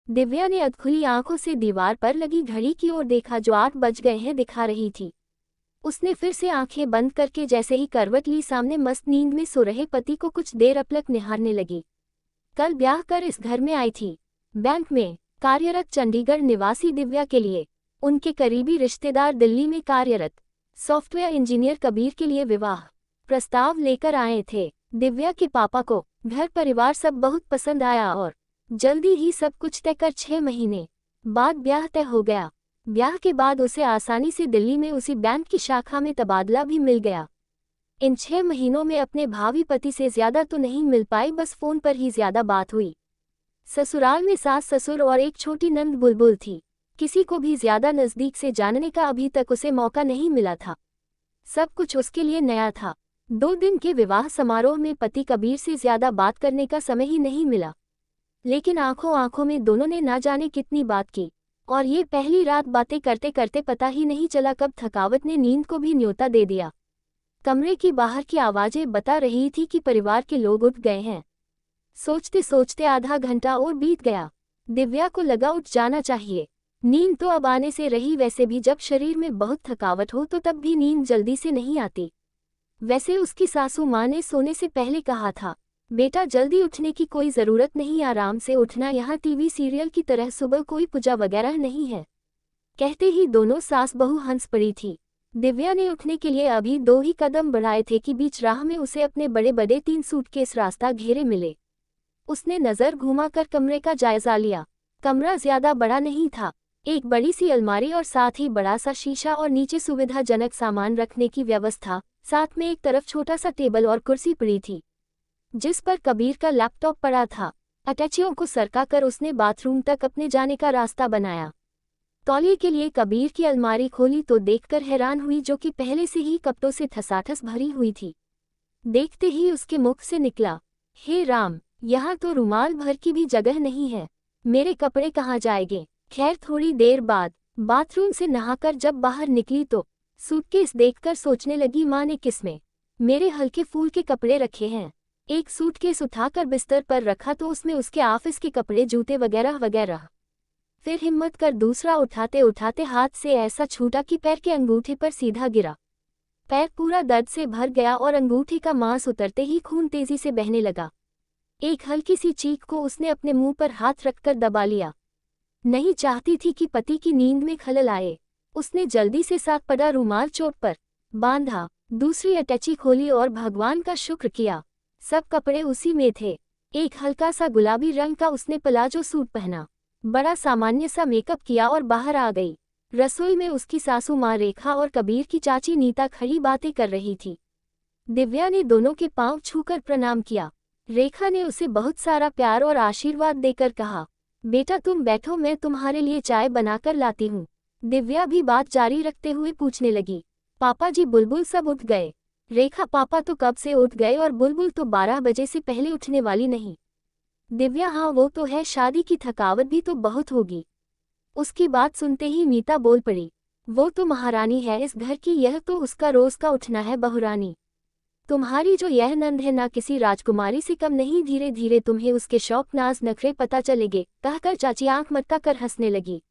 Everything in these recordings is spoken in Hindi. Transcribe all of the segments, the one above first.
दिव्या ने अधखुली आंखों से दीवार पर लगी घड़ी की ओर देखा जो 8 बज गए हैं दिखा रही थी। उसने फिर से आंखें बंद करके जैसे ही करवट ली सामने मस्त नींद में सो रहे पति को कुछ देर अपलक निहारने लगी। कल ब्याह कर इस घर में आई थी। बैंक में कार्यरत चंडीगढ़ निवासी दिव्या के लिए उनके करीबी रिश्तेदार दिल्ली में कार्यरत सॉफ्टवेयर इंजीनियर कबीर के लिए विवाह प्रस्ताव लेकर आए थे। दिव्या के पापा को घर परिवार सब बहुत पसंद आया और जल्दी ही सब कुछ तय कर 6 महीने बाद ब्याह तय हो गया। ब्याह के बाद उसे आसानी से दिल्ली में उसी बैंक की शाखा में तबादला भी मिल गया। इन 6 महीनों में अपने भावी पति से ज्यादा तो नहीं मिल पाई, बस फोन पर ही ज्यादा बात हुई। ससुराल में सास ससुर और एक छोटी नंद बुलबुल थी। किसी को भी ज्यादा नजदीक से जानने का अभी तक उसे मौका नहीं मिला था। सब कुछ उसके लिए नया था। 2 दिन के विवाह समारोह में पति कबीर से ज्यादा बात करने का समय ही नहीं मिला, लेकिन आंखों आंखों में दोनों ने ना जाने कितनी बात की। और ये पहली रात बातें करते करते पता ही नहीं चला कब थकावट ने नींद को भी न्योता दे दिया। कमरे की बाहर की आवाजें बता रही थी कि परिवार के लोग उठ गए हैं। सोचते सोचते आधा घंटा और बीत गया। दिव्या को लगा उठ जाना चाहिए। नींद तो अब आने से रही, वैसे भी जब शरीर में बहुत थकावट हो तो तब भी नींद जल्दी से नहीं आती। वैसे उसकी सासू माँ ने सोने से पहले कहा था, बेटा जल्दी उठने की कोई ज़रूरत नहीं, आराम से उठना, यहाँ टीवी सीरियल की तरह सुबह कोई पूजा वगैरह नहीं है। कहते ही दोनों सास बहू हंस पड़ी थी। दिव्या ने उठने के लिए अभी 2 ही कदम बढ़ाए थे कि बीच राह में उसे अपने बड़े बड़े 3 सूटकेस रास्ता घेरे मिले। उसने नज़र घुमाकर कमरे का जायजा लिया। कमरा ज्यादा बड़ा नहीं था। एक बड़ी सी अलमारी और साथ ही बड़ा सा शीशा और नीचे सुविधाजनक सामान रखने की व्यवस्था, साथ में एक तरफ छोटा सा टेबल और कुर्सी पड़ी थी जिस पर कबीर का लैपटॉप पड़ा था। अटैचियों को सरकाकर उसने बाथरूम तक अपने जाने का रास्ता बनाया। तौलिए के लिए कबीर की अलमारी खोली तो देखकर हैरान हुई, जो कि पहले से ही कपड़ों से ठसाठस भरी हुई थी। देखते ही उसके मुख से निकला, हे राम, यहाँ तो रुमाल भर की भी जगह नहीं है। मेरे कपड़े कहाँ जाएंगे। खैर थोड़ी देर बाद बाथरूम से नहाकर जब बाहर निकली तो सूटकेस देखकर सोचने लगी, माँ ने किसमें मेरे हल्के फूल के कपड़े रखे हैं। एक सूटकेस उठाकर बिस्तर पर रखा तो उसमें उसके ऑफिस के कपड़े, जूते वगैरह वगैरह। फिर हिम्मत कर दूसरा उठाते उठाते हाथ से ऐसा छूटा कि पैर के अंगूठे पर सीधा गिरा। पैर पूरा दर्द से भर गया और अंगूठे का मांस उतरते ही खून तेजी से बहने लगा। एक हल्की सी चीख को उसने अपने मुंह पर हाथ रखकर दबा लिया। नहीं चाहती थी कि पति की नींद में खलल आए। उसने जल्दी से साथ पड़ा रुमाल चोट पर बांधा, दूसरी अटैची खोली और भगवान का शुक्र किया, सब कपड़े उसी में थे। एक हल्का सा गुलाबी रंग का उसने प्लाजो सूट पहना, बड़ा सामान्य सा मेकअप किया और बाहर आ गई। रसोई में उसकी सासू माँ रेखा और कबीर की चाची नीता खड़ी बातें कर रही थी। दिव्या ने दोनों के पांव छूकर प्रणाम किया। रेखा ने उसे बहुत सारा प्यार और आशीर्वाद देकर कहा, बेटा तुम बैठो, मैं तुम्हारे लिए चाय बनाकर लाती हूँ। दिव्या भी बात जारी रखते हुए पूछने लगी, पापा जी बुलबुल सब उठ गए। रेखा, पापा तो कब से उठ गए और बुलबुल तो 12 बजे से पहले उठने वाली नहीं। दिव्या, हाँ वो तो है, शादी की थकावट भी तो बहुत होगी। उसकी बात सुनते ही मीता बोल पड़ी, वो तो महारानी है इस घर की, यह तो उसका रोज का उठना है बहुरानी। तुम्हारी जो यह नंद है ना किसी राजकुमारी से कम नहीं, धीरे धीरे तुम्हें उसके शौक नाज नखरे पता चलेंगे, कहकर चाची आंख मटका कर हंसने लगी।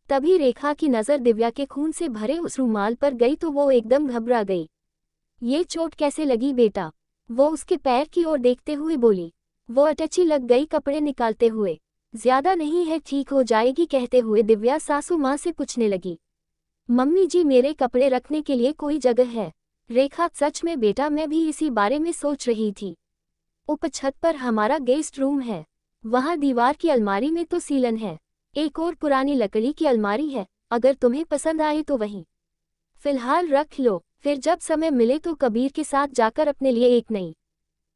तभी रेखा की नज़र दिव्या के खून से भरे उस रुमाल पर गई तो वो एकदम घबरा गई। ये चोट कैसे लगी बेटा? वो उसके पैर की ओर देखते हुए बोली। वो अटैची लग गई कपड़े निकालते हुए। ज्यादा नहीं है, ठीक हो जाएगी, कहते हुए दिव्या सासू माँ से पूछने लगी, मम्मी जी मेरे कपड़े रखने के लिए कोई जगह है? रेखा, सच में बेटा, मैं भी इसी बारे में सोच रही थी। ऊपर छत पर हमारा गेस्ट रूम है, वहाँ दीवार की अलमारी में तो सीलन है, एक और पुरानी लकड़ी की अलमारी है, अगर तुम्हें पसंद आए तो वहीं फिलहाल रख लो, फिर जब समय मिले तो कबीर के साथ जाकर अपने लिए एक नई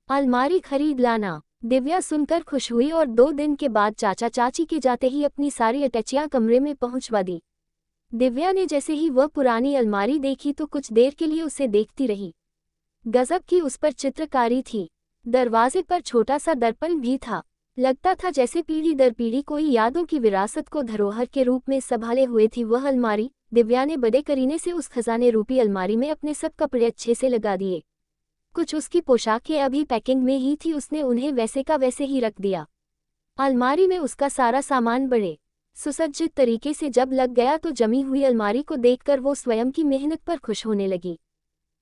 अलमारी खरीद लाना। दिव्या सुनकर खुश हुई और 2 दिन के बाद चाचा चाची के जाते ही अपनी सारी अटैचियां कमरे में पहुंचवा दी। दिव्या ने जैसे ही वह पुरानी अलमारी देखी तो कुछ देर के लिए उसे देखती रही। गजब की उस पर चित्रकारी थी। दरवाजे पर छोटा सा दर्पण भी था। लगता था जैसे पीढ़ी दर पीढ़ी कोई यादों की विरासत को धरोहर के रूप में संभाले हुए थी वह अलमारी। दिव्या ने बड़े करीने से उस खजाने रूपी अलमारी में अपने सब कपड़े अच्छे से लगा दिए। कुछ उसकी पोशाकें अभी पैकिंग में ही थी, उसने उन्हें वैसे का वैसे ही रख दिया। अलमारी में उसका सारा सामान बड़े सुसज्जित तरीके से जब लग गया तो जमी हुई अलमारी को देखकर वो स्वयं की मेहनत पर खुश होने लगी।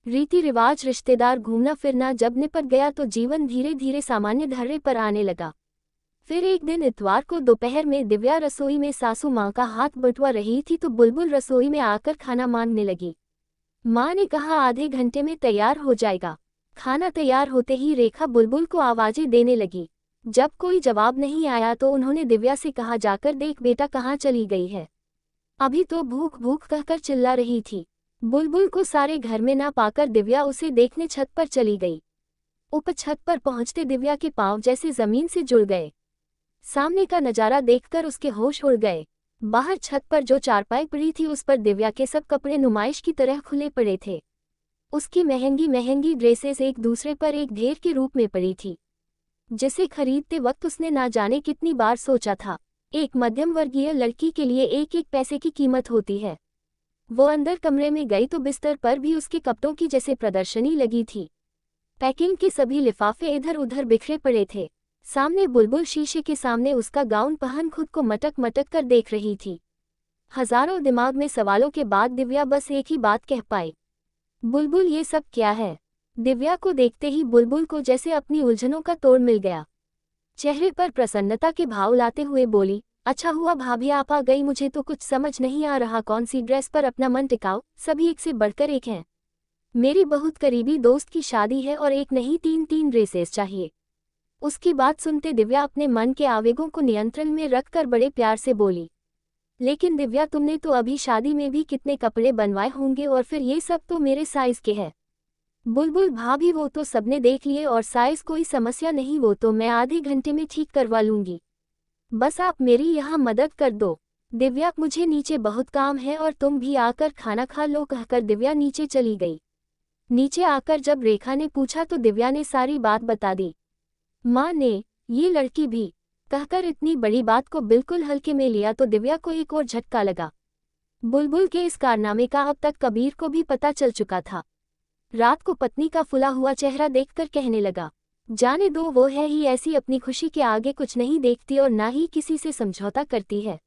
रीति रिवाज रिश्तेदार घूमना फिरना जब निपट गया तो जीवन धीरे धीरे सामान्य धर्रे पर आने लगा। फिर एक दिन इतवार को दोपहर में दिव्या रसोई में सासू माँ का हाथ बंटवा रही थी तो बुलबुल रसोई में आकर खाना मांगने लगी। माँ ने कहा आधे घंटे में तैयार हो जाएगा। खाना तैयार होते ही रेखा बुलबुल को आवाजें देने लगी। जब कोई जवाब नहीं आया तो उन्होंने दिव्या से कहा जाकर देख बेटा कहाँ चली गई है। अभी तो भूख भूख कहकर चिल्ला रही थी। बुलबुल को सारे घर में ना पाकर दिव्या उसे देखने छत पर चली गई। ऊपर छत पर पहुंचते दिव्या के पांव जैसे जमीन से जुड़ गए। सामने का नजारा देखकर उसके होश उड़ गए। बाहर छत पर जो चारपाई पड़ी थी उस पर दिव्या के सब कपड़े नुमाइश की तरह खुले पड़े थे। उसकी महंगी महंगी ड्रेसेस एक दूसरे पर एक ढेर के रूप में पड़ी थी, जिसे खरीदते वक्त उसने ना जाने कितनी बार सोचा था। एक मध्यम वर्गीय लड़की के लिए एक एक पैसे की कीमत होती है। वो अंदर कमरे में गई तो बिस्तर पर भी उसके कपड़ों की जैसे प्रदर्शनी लगी थी। पैकिंग के सभी लिफाफे इधर उधर बिखरे पड़े थे। सामने बुलबुल शीशे के सामने उसका गाउन पहन खुद को मटक मटक कर देख रही थी। हजारों दिमाग में सवालों के बाद दिव्या बस एक ही बात कह पाई, बुलबुल ये सब क्या है। दिव्या को देखते ही बुलबुल को जैसे अपनी उलझनों का तोड़ मिल गया। चेहरे पर प्रसन्नता के भाव लाते हुए बोली, अच्छा हुआ भाभी आप आ गई, मुझे तो कुछ समझ नहीं आ रहा कौन सी ड्रेस पर अपना मन टिकाऊं, सभी एक से बढ़कर एक हैं। मेरी बहुत करीबी दोस्त की शादी है और एक नहीं तीन तीन ड्रेसेस चाहिए। उसकी बात सुनते दिव्या अपने मन के आवेगों को नियंत्रण में रखकर बड़े प्यार से बोली, लेकिन दिव्या तुमने तो अभी शादी में भी कितने कपड़े बनवाए होंगे और फिर ये सब तो मेरे साइज के हैं। बुलबुल भाभी वो तो सबने देख लिए और साइज कोई समस्या नहीं, वो तो मैं आधे घंटे में ठीक करवा लूंगी, बस आप मेरी यहाँ मदद कर दो। दिव्या मुझे नीचे बहुत काम है और तुम भी आकर खाना खा लो कहकर दिव्या नीचे चली गई। नीचे आकर जब रेखा ने पूछा तो दिव्या ने सारी बात बता दी। माँ ने ये लड़की भी कहकर इतनी बड़ी बात को बिल्कुल हल्के में लिया तो दिव्या को एक और झटका लगा। बुलबुल के इस कारनामे का अब तक कबीर को भी पता चल चुका था। रात को पत्नी का फुला हुआ चेहरा देखकर कहने लगा, जाने दो, वो है ही ऐसी, अपनी खुशी के आगे कुछ नहीं देखती और ना ही किसी से समझौता करती है।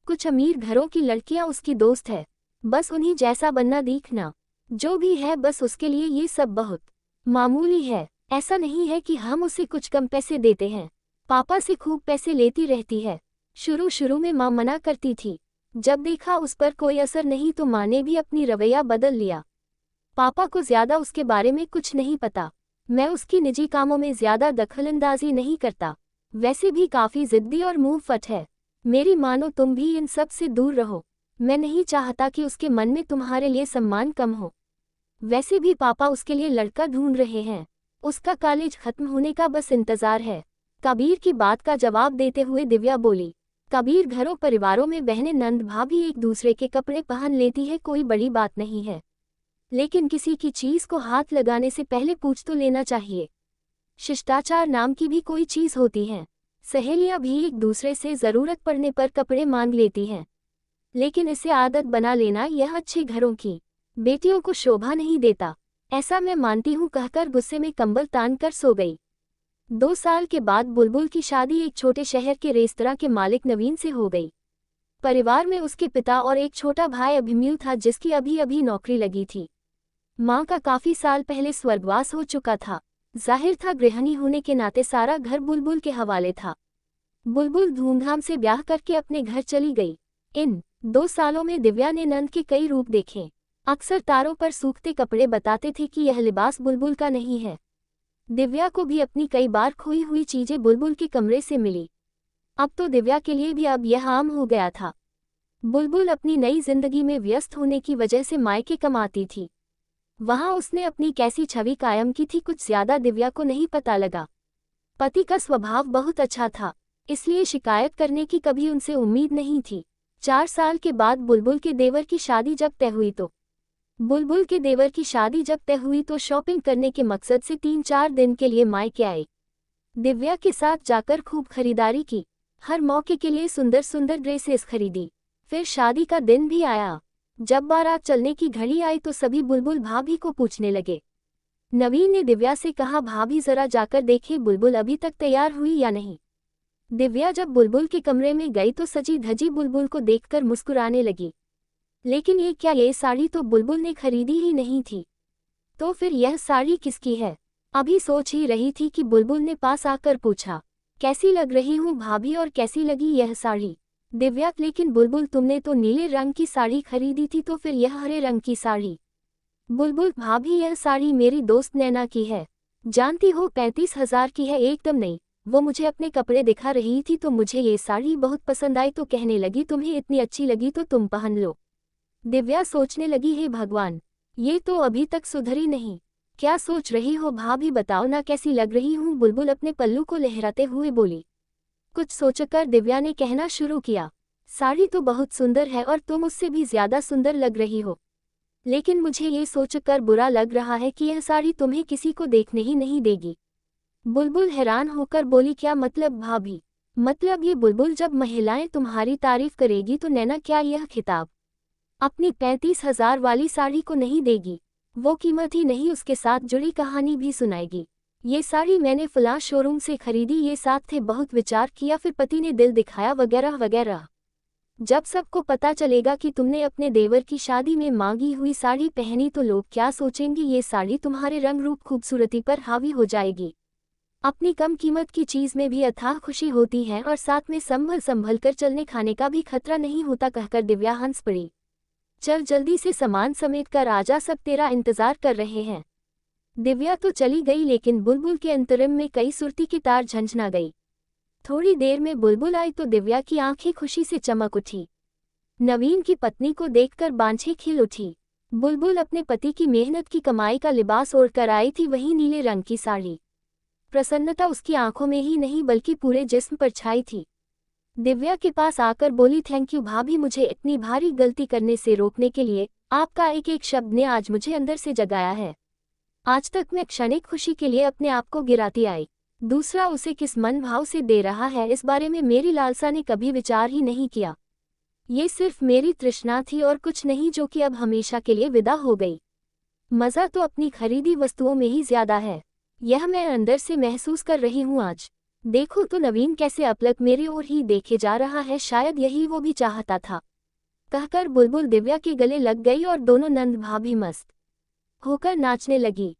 कुछ अमीर घरों की लड़कियां उसकी दोस्त है, बस उन्हीं जैसा बनना दिखना, जो भी है बस उसके लिए ये सब बहुत मामूली है। ऐसा नहीं है कि हम उसे कुछ कम पैसे देते हैं, पापा से खूब पैसे लेती रहती है। शुरू शुरू में माँ मना करती थी, जब देखा उस पर कोई असर नहीं तो माँ ने भी अपनी रवैया बदल लिया। पापा को ज्यादा उसके बारे में कुछ नहीं पता, मैं उसकी निजी कामों में ज्यादा दखलंदाजी नहीं करता, वैसे भी काफी जिद्दी और मुंह फट है। मेरी मानो तुम भी इन सब से दूर रहो, मैं नहीं चाहता कि उसके मन में तुम्हारे लिए सम्मान कम हो। वैसे भी पापा उसके लिए लड़का ढूंढ रहे हैं, उसका कॉलेज खत्म होने का बस इंतजार है। कबीर की बात का जवाब देते हुए दिव्या बोली, कबीर घरों परिवारों में बहनें नंद भाभी एक दूसरे के कपड़े पहन लेती है, कोई बड़ी बात नहीं है, लेकिन किसी की चीज को हाथ लगाने से पहले पूछ तो लेना चाहिए। शिष्टाचार नाम की भी कोई चीज होती है। सहेलियां भी एक दूसरे से जरूरत पड़ने पर कपड़े मांग लेती हैं, लेकिन इसे आदत बना लेना यह अच्छे घरों की बेटियों को शोभा नहीं देता, ऐसा मैं मानती हूँ कहकर गुस्से में कंबल तान कर सो गई। 2 साल के बाद बुलबुल की शादी एक छोटे शहर के रेस्तरां के मालिक नवीन से हो गई। परिवार में उसके पिता और एक छोटा भाई अभिमन्यु था जिसकी अभी अभी नौकरी लगी थी। माँ का काफी साल पहले स्वर्गवास हो चुका था, जाहिर था गृहिणी होने के नाते सारा घर बुलबुल के हवाले था। बुलबुल धूमधाम से ब्याह करके अपने घर चली गई। इन 2 सालों में दिव्या ने नंद के कई रूप देखे। अक्सर तारों पर सूखते कपड़े बताते थे कि यह लिबास बुलबुल का नहीं है। दिव्या को भी अपनी कई बार खोई हुई चीजें बुलबुल के कमरे से मिली। अब तो दिव्या के लिए भी अब यह आम हो गया था। बुलबुल अपनी नई जिंदगी में व्यस्त होने की वजह से मायके कमाती थी। वहां उसने अपनी कैसी छवि कायम की थी कुछ ज्यादा दिव्या को नहीं पता लगा। पति का स्वभाव बहुत अच्छा था, इसलिए शिकायत करने की कभी उनसे उम्मीद नहीं थी। 4 साल के बाद बुलबुल के देवर की शादी जब तय हुई तो शॉपिंग करने के मकसद से 3-4 दिन के लिए मायके आई। दिव्या के साथ जाकर खूब खरीदारी की, हर मौके के लिए सुंदर सुंदर ड्रेसेस खरीदी। फिर शादी का दिन भी आया। जब बारात चलने की घड़ी आई तो सभी बुलबुल भाभी को पूछने लगे। नवीन ने दिव्या से कहा, भाभी जरा जाकर देखे बुलबुल अभी तक तैयार हुई या नहीं। दिव्या जब बुलबुल के कमरे में गई तो सजी धजी बुलबुल को देखकर मुस्कुराने लगी। लेकिन ये साड़ी तो बुलबुल ने खरीदी ही नहीं थी। तो फिर यह साड़ी किसकी है? अभी सोच ही रही थी कि बुलबुल ने पास आकर पूछा, कैसी लग रही हूँ भाभी और कैसी लगी यह साड़ी? दिव्या, लेकिन बुलबुल तुमने तो नीले रंग की साड़ी खरीदी थी, तो फिर यह हरे रंग की साड़ी? बुलबुल, भाभी यह साड़ी मेरी दोस्त नैना की है। जानती हो 35,000 की है। एकदम नहीं, वो मुझे अपने कपड़े दिखा रही थी तो मुझे ये साड़ी बहुत पसंद आई तो कहने लगी तुम्हें इतनी अच्छी लगी तो तुम पहन लो। दिव्या सोचने लगी, हे भगवान, ये तो अभी तक सुधरी नहीं। क्या सोच रही हो भाभी, बताओ ना कैसी लग रही हूँ? बुलबुल अपने पल्लू को लहराते हुए बोली। कुछ सोचकर दिव्या ने कहना शुरू किया, साड़ी तो बहुत सुंदर है और तुम उससे भी ज्यादा सुंदर लग रही हो। लेकिन मुझे ये सोचकर बुरा लग रहा है कि यह साड़ी तुम्हें किसी को देखने ही नहीं देगी। बुलबुल हैरान होकर बोली, क्या मतलब भाभी? मतलब ये बुलबुल, जब महिलाएं तुम्हारी तारीफ करेगी तो नैना क्या यह खिताब अपनी 35,000 वाली साड़ी को नहीं देगी? वो कीमत ही नहीं, उसके साथ जुड़ी कहानी भी सुनाएगी। ये साड़ी मैंने फलां शोरूम से खरीदी, ये साथ थे, बहुत विचार किया, फिर पति ने दिल दिखाया, वगैरह वगैरह। जब सबको पता चलेगा कि तुमने अपने देवर की शादी में मांगी हुई साड़ी पहनी तो लोग क्या सोचेंगे? ये साड़ी तुम्हारे रंग रूप खूबसूरती पर हावी हो जाएगी। अपनी कम कीमत की चीज में भी अथाह खुशी होती है और साथ में संभल संभल कर चलने खाने का भी खतरा नहीं होता, कहकर दिव्या हंस पड़ी। चल जल्दी से सामान समेट कर आजा, सब तेरा इंतजार कर रहे हैं। दिव्या तो चली गई, लेकिन बुलबुल के अंतरिम में कई सुरती की तार झंझना गई। थोड़ी देर में बुलबुल आई तो दिव्या की आंखें खुशी से चमक उठी। नवीन की पत्नी को देखकर बांझी खिल उठी। बुलबुल अपने पति की मेहनत की कमाई का लिबास ओढ़कर आई थी, वही नीले रंग की साड़ी। प्रसन्नता उसकी आंखों में ही नहीं बल्कि पूरे जिस्म पर छाई थी। दिव्या के पास आकर बोली, थैंक यू भाभी, मुझे इतनी भारी गलती करने से रोकने के लिए। आपका एक एक शब्द ने आज मुझे अंदर से जगाया है। आज तक मैं क्षणिक खुशी के लिए अपने आप को गिराती आई। दूसरा उसे किस मन भाव से दे रहा है, इस बारे में मेरी लालसा ने कभी विचार ही नहीं किया। ये सिर्फ मेरी तृष्णा थी और कुछ नहीं, जो कि अब हमेशा के लिए विदा हो गई। मज़ा तो अपनी खरीदी वस्तुओं में ही ज्यादा है। यह मैं अंदर से महसूस कर रही हूँ आज। देखो तो नवीन कैसे अपलक मेरी ओर ही देखे जा रहा है, शायद यही वो भी चाहता था। कहकर बुलबुल दिव्या के गले लग गई और दोनों नंद भाभी मस्त होकर नाचने लगी।